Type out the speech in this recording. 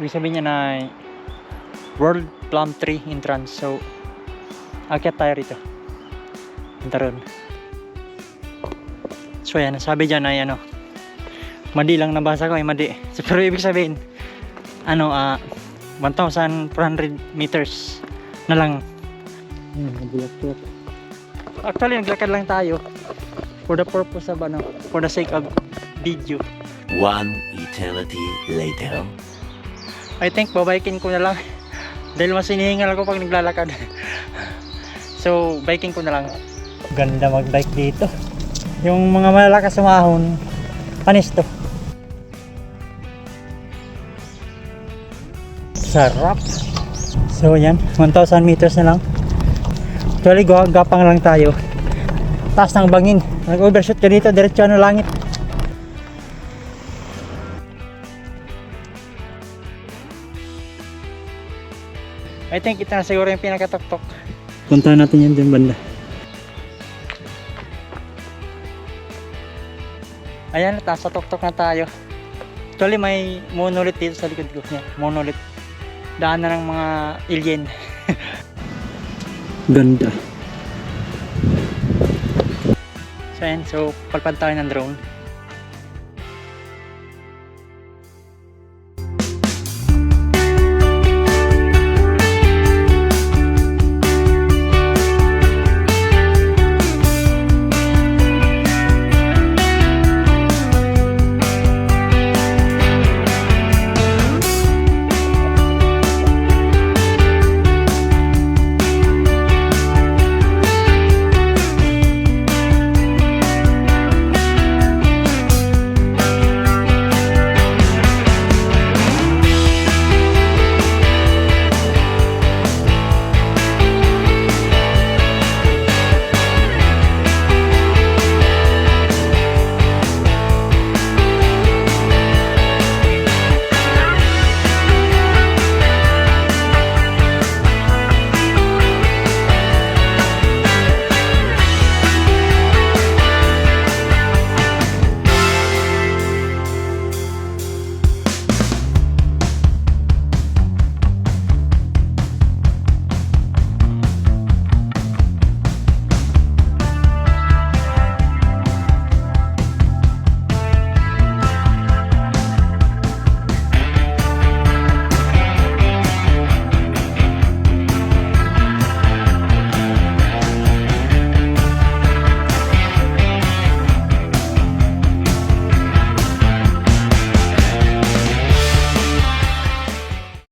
Ibig sabihin niya na World Plum Tree entrance. So, akyat tayo rito. Punta ron. So, ayan. Sabi dyan ay ano, madi lang nabasa ko ay madi. So, pero ibig sabihin, 1,400 meters na lang. Actually, naglakad lang tayo for the purpose of for the sake of video. One eternity later. I think babiking ko na lang dahil mas hinihingal ako pag naglalakad. So, biking ko na lang. Ganda mag-bike dito. Yung mga malalakas umahon, panis to. Sarap. So, yan. 1,000 meters na lang. Actually, gapang lang tayo. Taas ng bangin. Nag-overshoot ka dito, diretso langit. I think ito na siguro yung pinakatuktok. Puntahan natin yan dyan banda. Ayan, taas sa tuktok na tayo. Actually, may monolith dito sa likod ko niya. Monolith. Daan na ng mga alien. Ganda. So, ayan. So, palpad tayo ng drone.